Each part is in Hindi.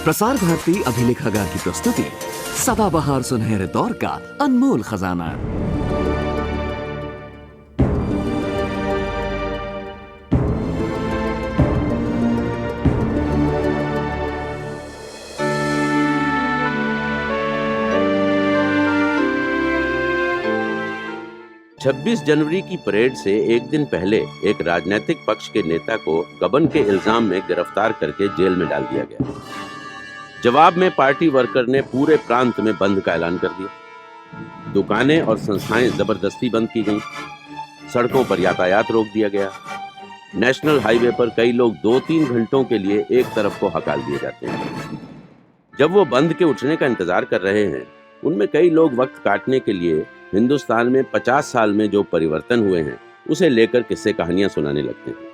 प्रसार भारती अभिलेखागार की प्रस्तुति सदाबहार सुनहरे दौर का अनमोल खजाना। 26 जनवरी की परेड से एक दिन पहले एक राजनीतिक पक्ष के नेता को गबन के इल्जाम में गिरफ्तार करके जेल में डाल दिया गया। जवाब में पार्टी वर्कर ने पूरे प्रांत में बंद का ऐलान कर दिया। दुकानें और संस्थाएं जबरदस्ती बंद की गईं। सड़कों पर यातायात रोक दिया गया। नेशनल हाईवे पर कई लोग 2-3 घंटों के लिए एक तरफ को हकाल दिए जाते हैं। जब वो बंद के उठने का इंतजार कर रहे हैं, उनमें कई लोग वक्त काटने के लिए हिंदुस्तान में 50 साल में जो परिवर्तन हुए हैं उसे लेकर किस्से कहानियां सुनाने लगते हैं।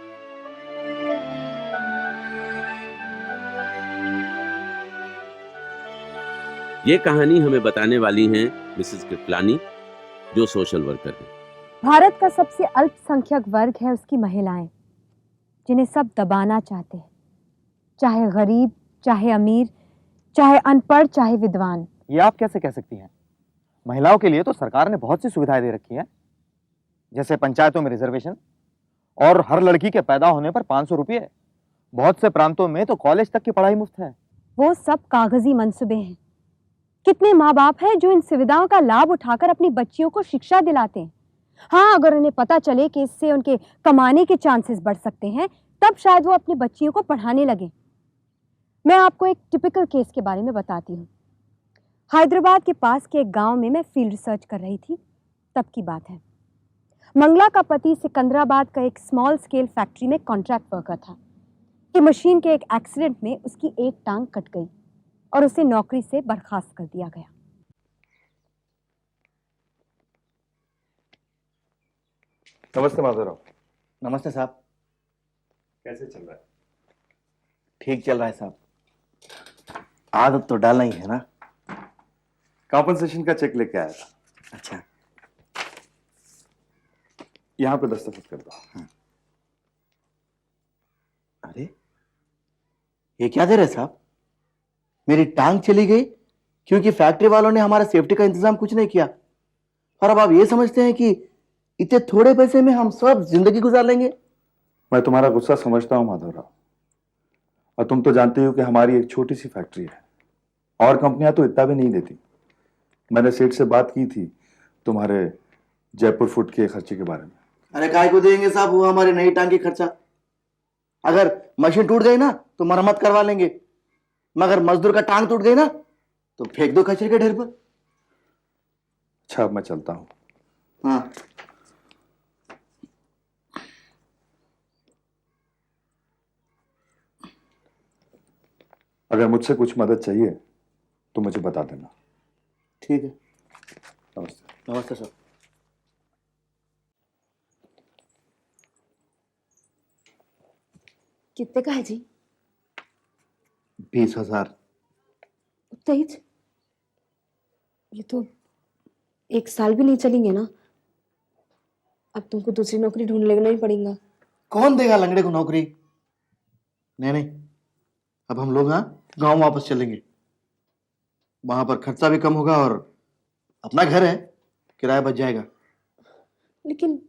ये कहानी हमें बताने वाली हैं मिसेस कृपलानी, जो सोशल वर्कर हैं। भारत का सबसे अल्पसंख्यक वर्ग है उसकी महिलाएं, जिन्हें सब दबाना चाहते हैं, चाहे गरीब, चाहे अमीर, चाहे अनपढ़, चाहे विद्वान। ये आप कैसे कह सकती हैं? महिलाओं के लिए तो सरकार ने बहुत सी सुविधाएं दे रखी हैं, जैसे पंचायतों में रिजर्वेशन और हर लड़की के पैदा होने पर 500 रुपये। बहुत से प्रांतों में तो कॉलेज तक की पढ़ाई मुफ्त है। वो सब कागजी मंसूबे हैं। कितने माँ बाप हैं जो इन सुविधाओं का लाभ उठाकर अपनी बच्चियों को शिक्षा दिलाते हैं। हाँ, अगर उन्हें पता चले कि इससे उनके कमाने के चांसेस बढ़ सकते हैं, तब शायद वो अपनी बच्चियों को पढ़ाने लगे। मैं आपको एक टिपिकल केस के बारे में बताती हूँ। हैदराबाद के पास के एक गांव में मैं फील्ड रिसर्च कर रही थी। तब की बात है। मंगला का पति सिकंदराबाद का एक स्मॉल स्केल फैक्ट्री में कॉन्ट्रैक्ट वर्कर था कि मशीन के एक एक्सीडेंट में उसकी एक टांग कट गई और उसे नौकरी से बर्खास्त कर दिया गया। नमस्ते माधवराव। नमस्ते साहब। कैसे चल रहा है? ठीक चल रहा है साहब। आदत तो डालना ही है ना। कॉम्पनसेशन का चेक लेके आया था। अच्छा, यहाँ पे दस्तखत कर दो। अरे ये क्या दे रहे साहब? मेरी टांग चली गई क्योंकि फैक्ट्री वालों ने हमारा सेफ्टी का इंतजाम कुछ नहीं किया, और अब आप ये समझते हैं कि इतने थोड़े पैसे में हम सब जिंदगी गुजार लेंगे? मैं तुम्हारा गुस्सा समझता हूँ माधवराव, और तुम तो जानते हो कि हमारी एक छोटी सी फैक्ट्री है और कंपनियां तो इतना भी नहीं देती। मैंने सेठ से बात की थी तुम्हारे जयपुर फुट के खर्चे के बारे में। अरे काय को देंगे साहब, वो हमारी नई टांग की खर्चा। अगर मशीन टूट गई ना तो मरम्मत करवा लेंगे, मगर मजदूर का टांग टूट गई ना तो फेंक दो कचरे के ढेर पर। अच्छा, अब मैं चलता हूँ। हाँ, अगर मुझसे कुछ मदद चाहिए तो मुझे बता देना। ठीक है। नमस्ते। नमस्ते सर। कितने का है जी? 20,000। तेज, ये तो 1 साल भी नहीं चलेंगे ना। अब तुमको दूसरी नौकरी ढूंढ लेना ही पड़ेगा। कौन देगा लंगड़े को नौकरी? नहीं नहीं, अब हम लोग गांव वापस चलेंगे। वहां पर खर्चा भी कम होगा और अपना घर है, किराया बच जाएगा। लेकिन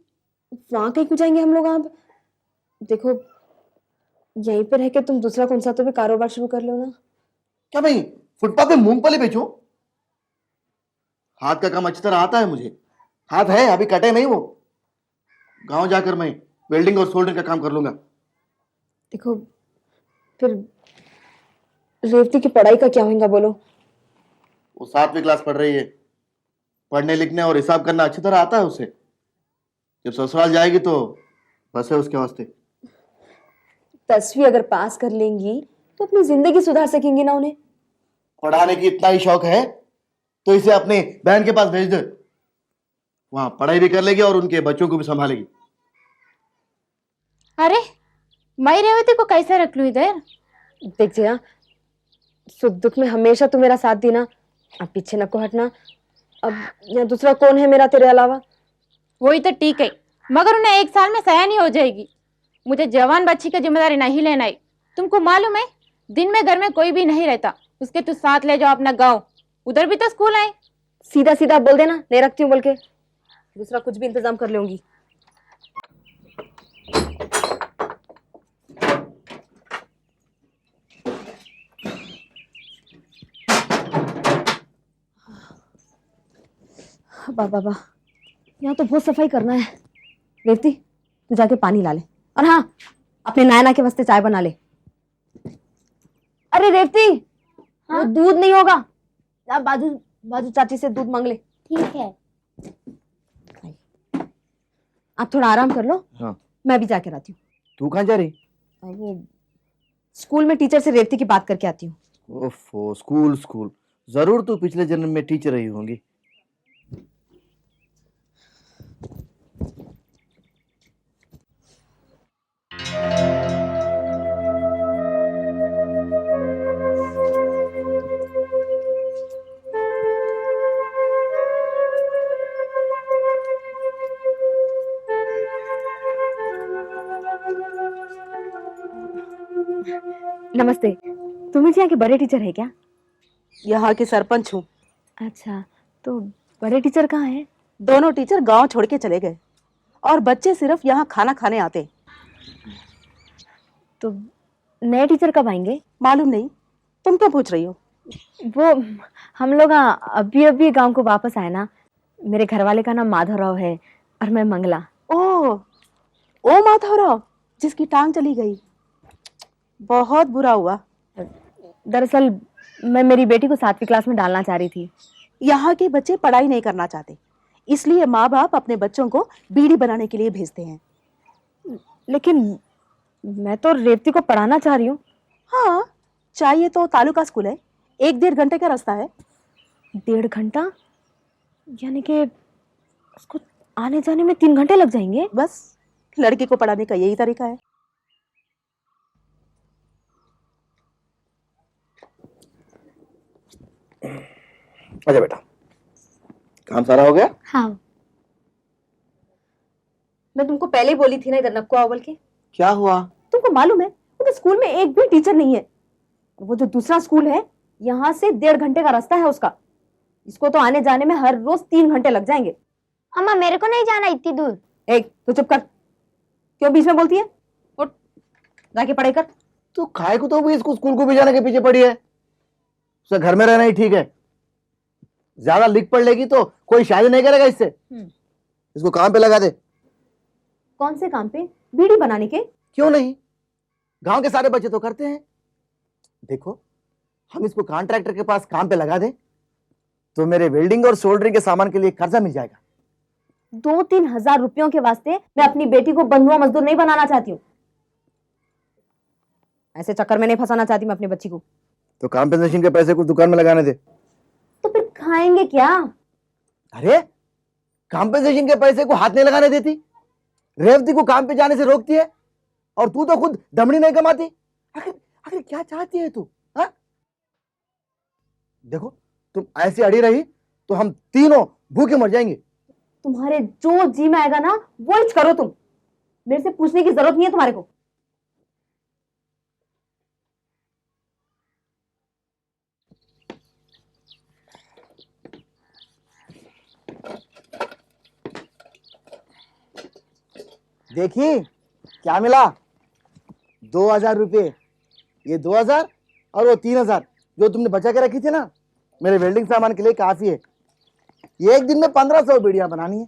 वहां कहीं को जाएंगे हम लोग? अब देखो, यहीं पे रह के तुम दूसरा कौन सा तो भी कारोबार शुरू कर लो ना। क्या भाई, फुटपाथ पे मूंगफली बेचूं? हाथ का काम अच्छी तरह आता है मुझे। हाथ है, अभी कटे नहीं वो। गांव जाकर मैं वेल्डिंग और सोल्डरिंग का काम कर लूंगा। देखो, फिर रेवती की पढ़ाई का क्या होगा बोलो? वो 7वीं क्लास पढ़ रही है। पढ़ने लिखने और हिसाब करना अच्छी तरह आता है उसे। जब ससुराल जाएगी तो बस है उसके वास्ते। 10वीं अगर पास कर लेंगी तो अपनी जिंदगी सुधार सकेंगी ना। उन्हें पढ़ाने की इतना ही शौक है तो इसे अपने बहन के पास भेज दे। वहां पढ़ाई भी कर लेगी और उनके बच्चों को भी संभालेगी। अरे, मैं रेवती को कैसे रख लूं इधर? देख जिया, सुख दुख में हमेशा तू मेरा साथ देना, अब पीछे न को हटना। अब यहाँ दूसरा कौन है मेरा तेरे अलावा? वही तो ठीक है, मगर उन्हें 1 साल में सयानी हो जाएगी। मुझे जवान बच्ची की जिम्मेदारी नहीं लेना है। तुमको मालूम है, दिन में घर में कोई भी नहीं रहता, उसके तू साथ ले जाओ अपना गाँव, उधर भी तो स्कूल है। सीधा सीधा बोल देना ले रखती हूँ बोल के, दूसरा कुछ भी इंतजाम कर लूंगी। बाबा यहाँ तो बहुत सफाई करना है। रेवती तू जाके पानी ला ले, और हाँ अपने नायना के वास्ते चाय बना ले। अरे रेवती, वो दूध नहीं होगा, जा बाजू बाजू चाची से दूध मांग ले। ठीक है। आप थोड़ा आराम कर लो। हाँ। मैं भी जाकर आती हूँ। तू कहाँ जा रही? वो स्कूल में टीचर से रेवती की बात करके आती हूँ। ओफो, स्कूल स्कूल, जरूर तू पिछले जन्म में टीचर रही होंगी। नमस्ते, तुम ही यहाँ के बड़े टीचर है क्या? यहाँ के सरपंच हूँ। अच्छा, तो बड़े टीचर कहाँ हैं? दोनों टीचर गांव छोड़ के चले गए और बच्चे सिर्फ यहाँ खाना खाने आते। तो नए टीचर कब आएंगे? मालूम नहीं, तुम क्या पूछ रही हो? वो हम लोग अभी अभी गांव को वापस आए ना। मेरे घर वाले का नाम माधवराव है और मैं मंगला। ओ माधवराव, जिसकी टांग चली गई, बहुत बुरा हुआ। दरअसल मैं मेरी बेटी को 7वीं क्लास में डालना चाह रही थी। यहाँ के बच्चे पढ़ाई नहीं करना चाहते, इसलिए माँ बाप अपने बच्चों को बीड़ी बनाने के लिए भेजते हैं। लेकिन मैं तो रेवती को पढ़ाना चाह रही हूँ। हाँ, चाहिए तो तालुका स्कूल है, 1-1.5 घंटे का रास्ता है। 1.5 घंटा? यानी कि उसको आने जाने में 3 घंटे लग जाएंगे? बस लड़की को पढ़ाने का यही तरीका है। अच्छा बेटा, काम सारा हो गया? हाँ। मैं तुमको पहले ही बोली थी ना इधर नक्को आओ बोल के। क्या हुआ? तुमको मालूम है उनके स्कूल में एक भी टीचर नहीं है। वो जो दूसरा स्कूल है यहाँ से 1.5 घंटे का रास्ता है उसका। इसको तो आने जाने में हर रोज 3 घंटे लग जाएंगे। अम्मा मेरे को नहीं जाना इतनी दूर। एक तो चुप कर, क्यों बीच में बोलती है? उठ जाके पढ़ाई कर। तो खाए को तो भी इसको स्कूल को भी जाने के पीछे पड़ी है। उसे घर में रहना ही ठीक है। ज्यादा लिख पढ़ लेगी तो कोई शादी नहीं करेगा इससे। इसको काम पे लगा दे। कौन से काम पे? बीड़ी बनाने के? क्यों नहीं, गांव के सारे बच्चे तो करते हैं। देखो, हम इसको कॉन्ट्रैक्टर के पास काम पे लगा दें तो मेरे वेल्डिंग और सोल्डरिंग के सामान के लिए कर्जा मिल जाएगा। 2-3 हजार रुपयों के वास्ते मैं अपनी बेटी को बंधुआ मजदूर नहीं बनाना चाहती हूँ। ऐसे चक्कर में नहीं फंसाना चाहती मैं अपनी बच्ची को। तो कॉम्पेंसेशन के पैसे कुछ दुकान में लगाने दे। तो फिर खाएंगे क्या? अरे, कॉम्पेंसेशन के पैसे को हाथ नहीं लगाने देती, रेवती को काम पे जाने से रोकती है, और तू तो खुद दमड़ी नहीं कमाती। आखिर आखिर क्या चाहती है तू? हाँ? देखो, तुम ऐसी अड़ी रही तो हम तीनों भूखे मर जाएंगे। तुम्हारे जो जी में आएगा ना वो ही करो तुम। मेरे से पूछने की जरूरत नहीं है तुम्हारे को। देखिए क्या मिला, 2000 रुपये। ये 2000 और वो 3000 जो तुमने बचा के रखी थी ना मेरे वेल्डिंग सामान के लिए काफी है। ये एक दिन में 1500 बीड़ियां बनानी है।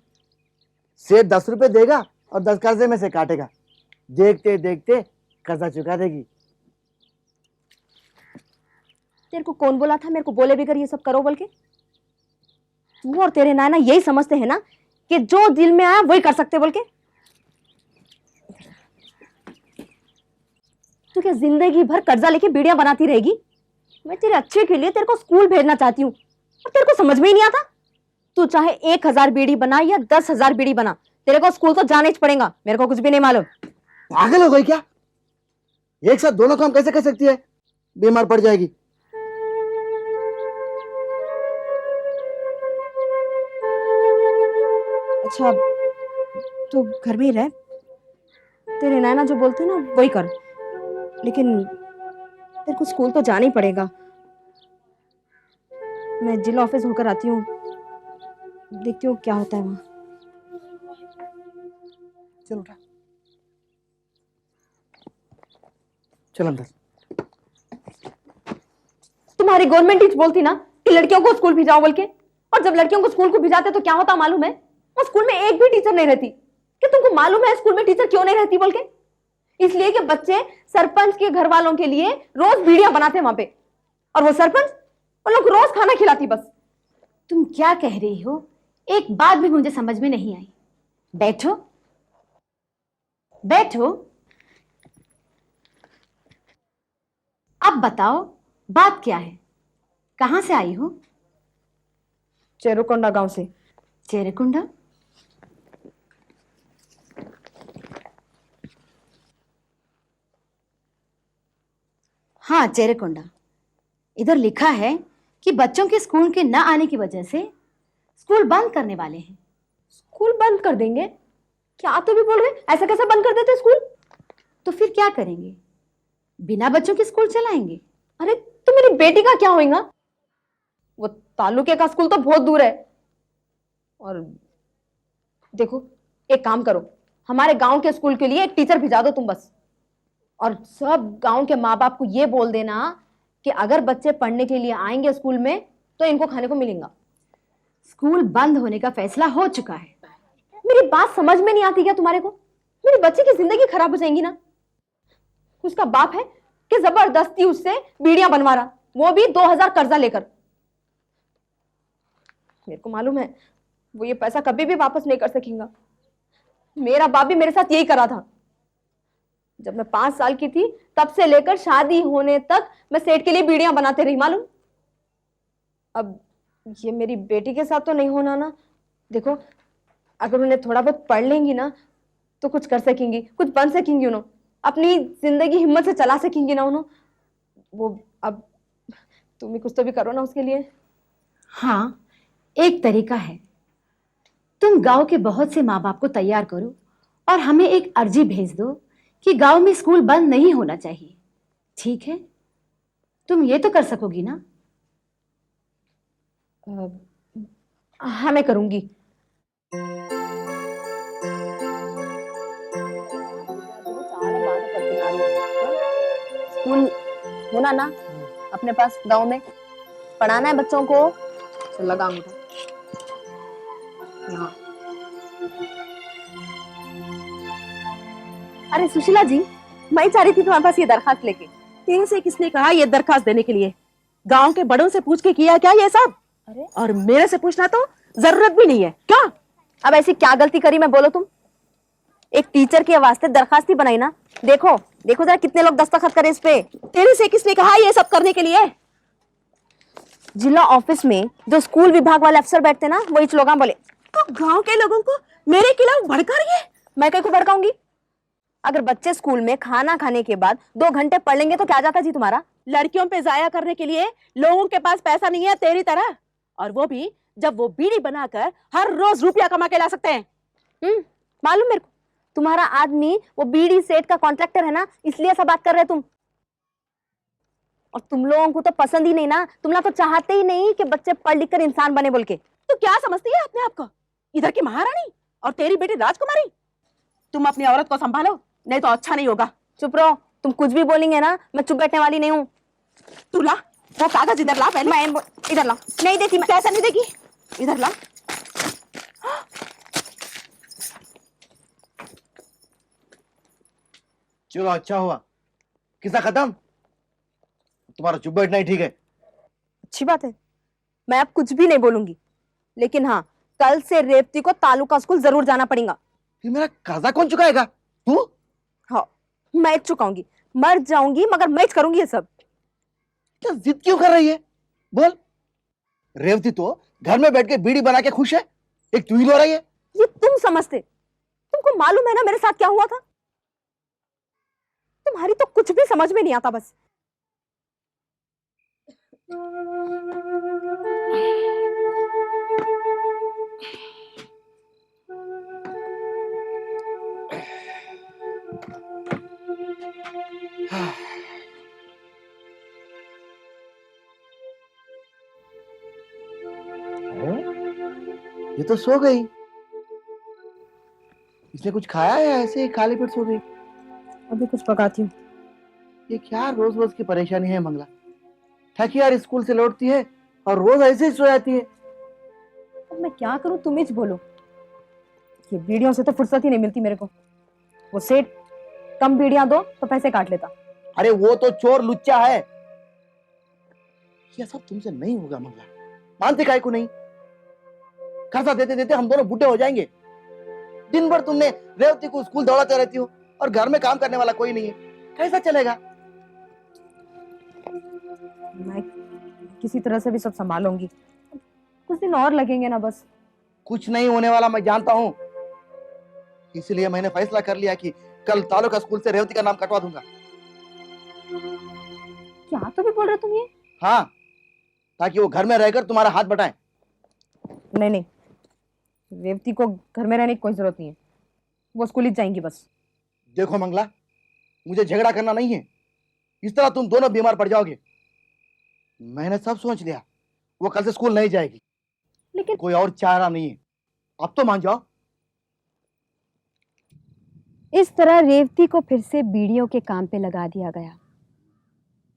सेठ 10 रुपए देगा और 10 कर्जे में से काटेगा। देखते देखते कर्जा चुका देगी। तेरे को कौन बोला था मेरे को बोले बगैर ये सब करो बोल के? तू और तेरे नाना यही समझते हैं ना कि जो दिल में आया वही कर सकते बोल के? तू क्या जिंदगी भर कर्जा लेके बीड़ियां बनाती रहेगी? मैं तेरे अच्छे के लिए तेरे को स्कूल भेजना चाहती हूँ और तेरे को समझ में ही नहीं आता। तू चाहे 1000 बीड़ी बना या 10,000 बीड़ी बना, तेरे को स्कूल तो जाना ही पड़ेगा। मेरे को कुछ भी नहीं मालूम। पागल हो गई क्या? एक साथ दोनों काम कैसे कर सकती है? बीमार पड़ जाएगी। अच्छा तो घर में ही रह, तेरे नाना जो बोलते ना वही कर। लेकिन तेरे को स्कूल तो जाना ही पड़ेगा। मैं जिला ऑफिस होकर आती हूँ, देखती हूँ क्या होता है वहां। चल उठा, चल अंदर। तुम्हारी गवर्नमेंट टीच बोलती ना कि लड़कियों को स्कूल भेजाओ बोल के, और जब लड़कियों को स्कूल को भेजाते तो क्या होता मालूम है? वो स्कूल में एक भी टीचर नहीं रहती। कि तुमको मालूम है स्कूल में टीचर क्यों नहीं रहती बोल के? इसलिए कि बच्चे सरपंच के घर वालों के लिए रोज वीडियो बनाते हैं वहां पे, और वो सरपंच उन लोग रोज खाना खिलाती। बस तुम क्या कह रही हो? एक बात भी मुझे समझ में नहीं आई। बैठो बैठो। अब बताओ बात क्या है? कहां से आई हो? चेरुकोंडा गांव से। चेरेकुंडा? हाँ, चेरेकुंडा। इधर लिखा है कि बच्चों के स्कूल के न आने की वजह से स्कूल बंद करने वाले हैं। स्कूल बंद कर देंगे? क्या तो भी बोल रहे? ऐसा कैसे बंद कर देते स्कूल? तो फिर क्या करेंगे? बिना बच्चों के स्कूल चलाएंगे? अरे तो मेरी बेटी का क्या होगा? वो तालुके का स्कूल तो बहुत दूर है। और देखो, एक काम करो, हमारे गांव के स्कूल के लिए एक टीचर भिजा दो तुम बस। और सब गांव के माँ बाप को ये बोल देना कि अगर बच्चे पढ़ने के लिए आएंगे स्कूल में तो इनको खाने को मिलेगा। स्कूल बंद होने का फैसला हो चुका है। मेरी बात समझ में नहीं आती क्या तुम्हारे को? मेरी बच्ची की जिंदगी खराब हो जाएगी ना। उसका बाप है कि जबरदस्ती उससे बीड़ियां बनवा रहा, वो भी 2000 कर्जा लेकर। मेरे को मालूम है वो ये पैसा कभी भी वापस नहीं कर सकेगा। मेरा बाप भी मेरे साथ यही करा था। जब मैं 5 साल की थी तब से लेकर शादी होने तक मैं सेठ के लिए बीड़ियां बनाते रही मालूम। अब ये मेरी बेटी के साथ तो नहीं होना ना। देखो, अगर उन्हें थोड़ा बहुत पढ़ लेंगी ना तो कुछ कर सकेंगी, कुछ बन सकेंगी, उन्होंने अपनी जिंदगी हिम्मत से चला सकेंगी ना उन्होंने। वो अब तुम ही कुछ तो भी करो ना उसके लिए। हाँ, एक तरीका है। तुम गांव के बहुत से माँ बाप को तैयार करो और हमें एक अर्जी भेज दो कि गांव में स्कूल बंद नहीं होना चाहिए। ठीक है? तुम ये तो कर सकोगी ना? हाँ, मैं करूंगी। स्कूल होना ना अपने पास गांव में, पढ़ाना है बच्चों को। चल लगा अंगूठा यहाँ। अरे सुशीला जी, मैं चाह रही थी तुम्हारे पास ये दरखास्त लेके। तेरे से किसने कहा ये दरखास्त देने के लिए? गांव के बड़ों से पूछ के किया क्या ये सब? अरे और मेरे से पूछना तो जरूरत भी नहीं है क्या? अब ऐसी क्या गलती करी मैं, बोलो तुम? एक टीचर के वास्ते दरखास्त ही बनाई ना। देखो देखो जरा कितने लोग दस्तखत करे इस पे। तेरे से किसने कहा ये सब करने के लिए? जिला ऑफिस में जो स्कूल विभाग वाले अफसर बैठते ना, वही लोग बोले। तो गांव के लोगों को मेरे खिलाफ भड़का रही है? मैं कहीं को भड़काऊंगी? अगर बच्चे स्कूल में खाना खाने के बाद 2 घंटे पढ़ लेंगे तो क्या जाता जी तुम्हारा? लड़कियों पे जाया करने के लिए लोगों के पास पैसा नहीं है तेरी तरह, और वो भी जब वो बीड़ी बनाकर हर रोज रुपया कमा के ला सकते हैं। मालूम मेरे को, तुम्हारा आदमी वो बीड़ी सेट का कॉन्ट्रैक्टर है ना, इसलिए ऐसा बात कर रहे तुम। और तुम लोगों को तो पसंद ही नहीं ना, तुम लोग तो चाहते ही नहीं कि बच्चे पढ़ लिख कर इंसान बने बोल के। तू क्या समझती है अपने आप को? इधर की महारानी और तेरी बेटी राजकुमारी। तुम अपनी औरत को संभालो, नहीं तो अच्छा नहीं होगा। चुप रहो, तुम कुछ भी बोलेंगे ना मैं चुप बैठने वाली नहीं हूँ। तू ला वो कागज, इधर ला पहले। मैं इधर ला। नहीं देती मैं। कैसा नहीं देगी? इधर ला। चलो अच्छा हुआ, किस्सा खत्म। तुम्हारा चुप बैठना ही ठीक है। अच्छी बात है, मैं अब कुछ भी नहीं बोलूंगी। लेकिन हाँ, कल से रेवती को तालुका स्कूल जरूर जाना पड़ेगा। फिर मेरा कर्जा कौन चुकाएगा? तू? हाँ, मैं चुकाऊंगी, मर जाऊंगी मगर मैं करूंगी ये सब। क्या जिद क्यों कर रही है? बोल। रेवती तो घर में बैठ के बीड़ी बना के खुश है, एक तू ही रो रही है। ये तुम समझते? तुमको मालूम है ना मेरे साथ क्या हुआ था? तुम्हारी तो कुछ भी समझ में नहीं आता बस। ये तो सो गई। इसने कुछ खाया या ऐसे ही खाली पेट सो गई? अभी कुछ पकाती हूँ। ये क्या रोज रोज की परेशानी है मंगला। थकी यार स्कूल से लौटती है और रोज ऐसे ही सो जाती है। अब मैं क्या करूँ, तुम ही बोलो। ये बीड़ियों से तो फुर्सत ही नहीं मिलती मेरे को। वो सेठ कम बीड़ियां दो तो पैसे काट लेता। अरे वो तो चोर लुच्चा है। ये सब तुमसे नहीं होगा मंगला, मानते काहे को नहीं? कर्जा देते देते हम दोनों बूढ़े हो जाएंगे। दिन भर तुमने रेवती को स्कूल दौड़ाते रहती हो और घर में काम करने वाला कोई नहीं है, कैसा चलेगा? मैं किसी तरह से भी सब संभालूंगी, कुछ दिन और लगेंगे ना बस। कुछ नहीं होने वाला मैं जानता हूँ, इसलिए मैंने फैसला कर लिया कि कल तालुका स्कूल से रेवती का नाम कटवा दूंगा। क्या तो भी बोल रहे तुम ये? हाँ, ताकि वो घर में रहकर तुम्हारा हाथ बटाए। नहीं नहीं, रेवती को घर में रहने की कोई जरूरत नहीं है, वो स्कूल ही जाएंगी बस। देखो मंगला, मुझे झगड़ा करना नहीं है, इस तरह तुम दोनों बीमार पड़ जाओगे। मैंने सब सोच लिया, वो कल से स्कूल नहीं जाएगी। लेकिन कोई और चारा नहीं है, अब तो मान जाओ। इस तरह रेवती को फिर से बीड़ियों के काम पे लगा दिया गया।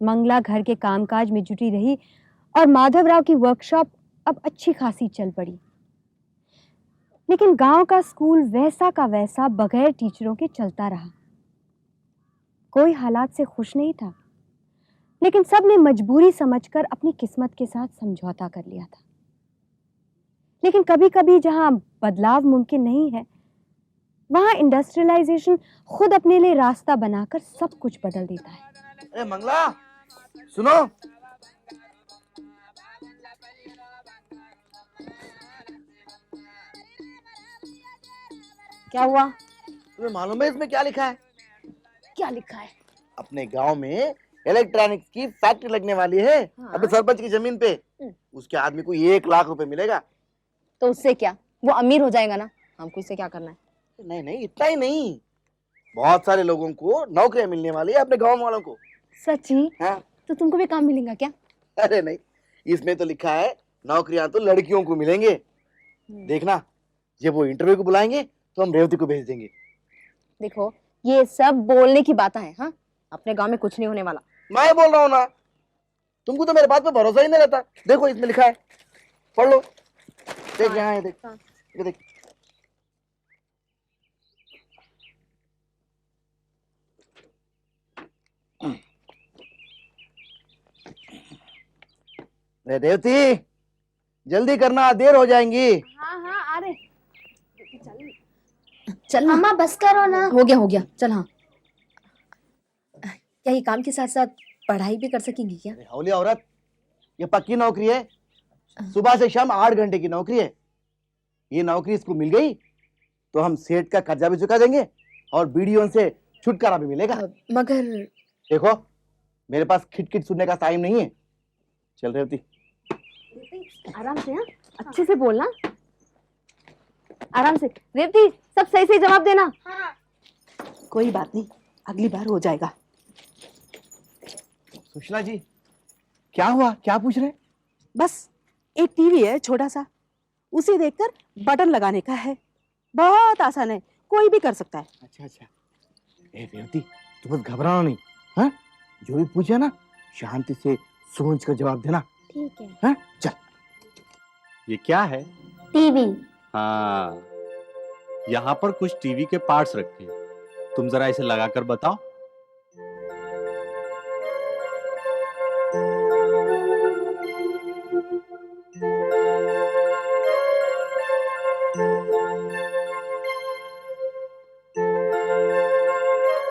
मंगला घर के कामकाज में जुटी रही और माधवराव की वर्कशॉप अब अच्छी खासी चल पड़ी। लेकिन गांव का स्कूल वैसा का वैसा बगैर टीचरों के चलता रहा। कोई हालात से खुश नहीं था, लेकिन सब ने मजबूरी समझकर अपनी किस्मत के साथ समझौता कर लिया था। लेकिन कभी कभी जहां बदलाव मुमकिन नहीं है, वहां इंडस्ट्रियलाइजेशन खुद अपने लिए रास्ता बनाकर सब कुछ बदल देता है। अरे मंगला सुनो, क्या हुआ? तुम्हें मालूम है इसमें क्या लिखा है? क्या लिखा है? अपने गांव में इलेक्ट्रॉनिक्स की फैक्ट्री लगने वाली है। हाँ। अपने सरपंच की जमीन पे। उसके आदमी को 1 लाख रुपए मिलेगा। तो उससे क्या, वो अमीर हो जाएगा ना, हमको इससे क्या करना है? नहीं नहीं, इतना ही नहीं, बहुत सारे लोगों को नौकरियां मिलने वाली है अपने गांव वालों को। सच्ची? हाँ। तो तुमको भी काम मिलेगा क्या? अरे नहीं, इसमें तो लिखा है नौकरियां तो लड़कियों को मिलेंगे। देखना, जब वो इंटरव्यू को बुलाएंगे तो हम रेवती को भेज देंगे। देखो, ये सब बोलने की बातें हैं। हाँ, अपने गांव में कुछ नहीं होने वाला। मैं बोल रहा हूँ ना, तुमको तो मेरे बात पे भरोसा ही नहीं रहता। देखो इसमें लिखा है, पढ़ लो। देख यहाँ है, देख। हाँ। ये देख। रे रेवती, जल्दी करना, देर हो जाएंगी। हाँ हाँ, आ रहे। चल ना। अम्मा बस करो ना। हो गया, चल। हाँ, क्या ये काम के साथ साथ पढ़ाई भी कर सकेंगी क्या? अरे हौली औरत, ये पक्की नौकरी है। सुबह से शाम 8 घंटे की नौकरी है। ये नौकरी इसको मिल गई तो हम सेठ का कर्जा भी चुका देंगे और बीड़ियों से छुटकारा भी मिलेगा। मगर देखो, मेरे पास खिटखिट सुनने का टाइम नहीं है। चल रेवती। आराम से। हाँ, अच्छे से बोलना, आराम से। रेवती, सब सही सही जवाब देना। कोई बात नहीं, अगली बार हो जाएगा। सुशीला जी, क्या हुआ, क्या पूछ रहे? बस एक टीवी है छोटा सा, उसे देखकर बटन लगाने का है। बहुत आसान है, कोई भी कर सकता है। अच्छा अच्छा। ए रेवती, तू बस घबराना नहीं। हाँ, जो भी पूछे ना, शांति से सोच कर जवाब देना। ठीक है। हाँ, चल। ये क्या है? टीवी। हाँ, यहाँ पर कुछ टीवी के पार्ट्स रखे हैं, तुम जरा इसे लगाकर बताओ।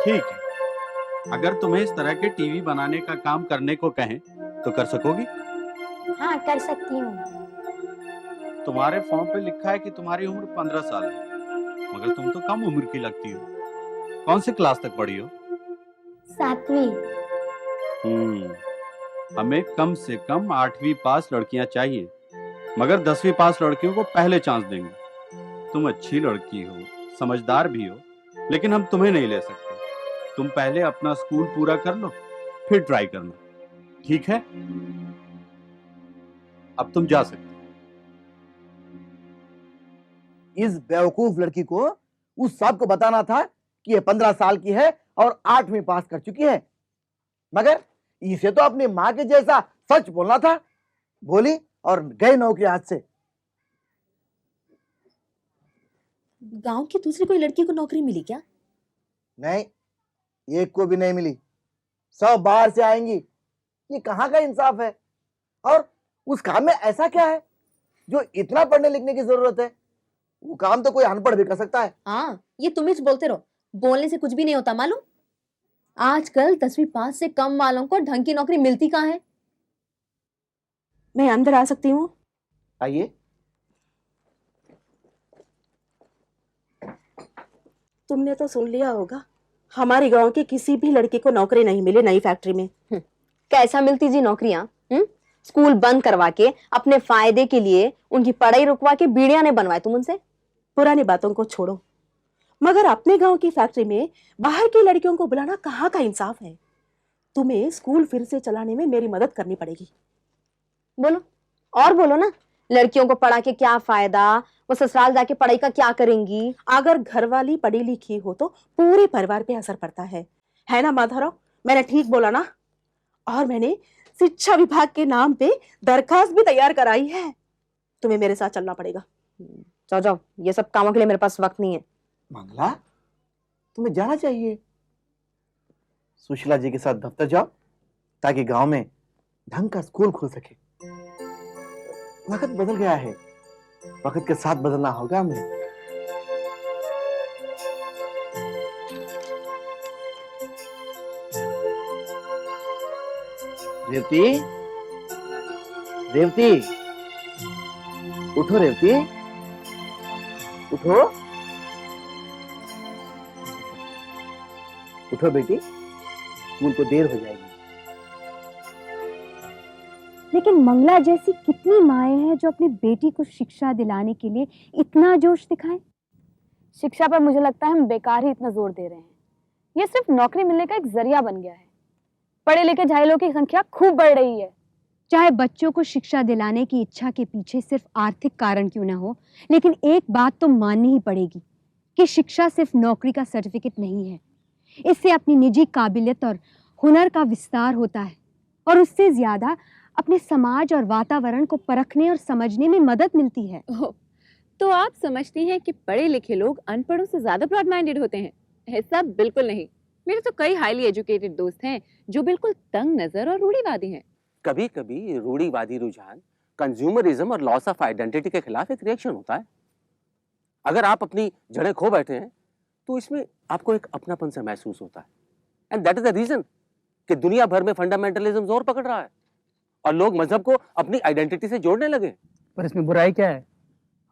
ठीक है, अगर तुम्हें इस तरह के टीवी बनाने का काम करने को कहें तो कर सकोगी? हाँ, कर सकती हूँ। तुम्हारे फॉर्म पे लिखा है कि तुम्हारी उम्र 15 साल है, मगर तुम तो कम उम्र की लगती हो। कौन सी क्लास तक पढ़ी हो? 7वीं। हमें कम से कम 8वीं पास लड़कियां चाहिए, मगर 10वीं पास लड़कियों को पहले चांस देंगे। तुम अच्छी लड़की हो, समझदार भी हो, लेकिन हम तुम्हें नहीं ले सकते। तुम पहले अपना स्कूल पूरा कर लो, फिर ट्राई करना, ठीक है? अब तुम जा सकते हो। इस बेवकूफ लड़की को उस साहब को बताना था कि ये 15 साल की है और 8वीं पास कर चुकी है, मगर इसे तो अपनी माँ के जैसा सच बोलना था। बोली और गई नौकरी हाथ से। गांव की दूसरी कोई लड़की को नौकरी मिली क्या? नहीं, एक को भी नहीं मिली, सब बाहर से आएंगी। ये कहाँ का इंसाफ है? और उस काम में ऐसा क्या है जो इतना पढ़ने लिखने की जरूरत है? वो काम तो कोई अनपढ़ भी कर सकता है। हाँ, ये तुम ही बोलते रहो, बोलने से कुछ भी नहीं होता मालूम। आजकल 10वीं पास से कम वालों को ढंग की नौकरी मिलती कहाँ है। मैं अंदर आ सकती हूँ? आइए। तुमने तो सुन लिया होगा, हमारे गांव की किसी भी लड़की को नौकरी नहीं मिली नई फैक्ट्री में। कैसा मिलती जी नौकरियां? स्कूल बंद करवा के अपने फायदे के लिए उनकी पढ़ाई रुकवा के बीड़ियां ने बनवाए तुम उनसे। पुरानी बातों को छोड़ो, मगर अपने गांव की फैक्ट्री में बाहर की लड़कियों को बुलाना कहाँ का इंसाफ है? तुम्हें स्कूल फिर से चलाने में मेरी मदद करनी पड़ेगी। बोलो और बोलो ना, लड़कियों को पढ़ा के क्या फायदा, वो ससुराल जाके पढ़ाई का क्या करेंगी? अगर घरवाली पढ़ी लिखी हो तो पूरे परिवार पे असर पड़ता है ना माधवराव? मैंने ठीक बोला ना? और मैंने शिक्षा विभाग के नाम पे दरखास्त भी तैयार कराई है। तुम्हें मेरे साथ चलना पड़ेगा। जाओ जाओ, ये सब कामों के लिए मेरे पास वक्त नहीं है। मंगला, तुम्हें जाना चाहिए। सुशीला जी के साथ दफ्तर जाओ ताकि गांव में ढंग का स्कूल खुल सके। वक्त बदल गया है, वक्त के साथ बदलना होगा हमें। रेवती, रेवती, उठो रेवती, उठो, उठो बेटी, स्कूल को देर हो जाएगी। लेकिन मंगला जैसी कितनी माएं हैं जो अपनी बेटी को शिक्षा दिलाने के लिए इतना जोश दिखाएं। शिक्षा पर मुझे लगता है हम बेकार ही इतना जोर दे रहे हैं। ये सिर्फ नौकरी मिलने का एक जरिया बन गया है। पढ़े लिखे झाइलों की संख्या खूब बढ़ रही है। चाहे बच्चों को शिक्षा दिलाने की इच्छा के पीछे सिर्फ आर्थिक कारण क्यों ना हो, लेकिन एक बात तो माननी ही पड़ेगी कि शिक्षा सिर्फ नौकरी का सर्टिफिकेट नहीं है। इससे अपनी निजी काबिलियत और हुनर का विस्तार होता है और उससे ज्यादा अपने समाज और वातावरण को परखने और समझने में मदद मिलती है। तो आप समझती हैं कि पढ़े लिखे लोग अनपढ़ों से ज्यादा ब्रॉड माइंडेड होते हैं? ऐसा बिल्कुल नहीं। मेरे तो कई हाईली एजुकेटेड दोस्त हैं जो बिल्कुल तंग नजर और रूढ़िवादी हैं। कभी कभी रूढ़िवादी रुझान कंज्यूमरिज्म और लॉस ऑफ आइडेंटिटी के खिलाफ एक रिएक्शन होता है। अगर आप अपनी जड़ें खो बैठे हैं तो इसमें आपको एक अपनापन सा महसूस होता है। And that is the reason कि दुनिया भर में फंडामेंटलिज्म जोर पकड़ रहा है और लोग मजहब को अपनी आइडेंटिटी से जोड़ने लगे। पर इसमें बुराई क्या है?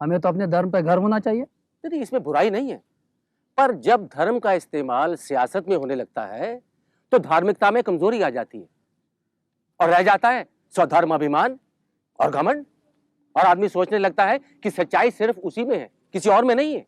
हमें तो अपने धर्म पर गर्व होना चाहिए। नहीं, इसमें बुराई नहीं है, पर जब धर्म का इस्तेमाल सियासत में होने लगता है तो धार्मिकता में कमजोरी आ जाती है और रह जाता है स्वधर्माभिमान और घमंड, और आदमी सोचने लगता है कि सच्चाई सिर्फ उसी में है, किसी और में नहीं है।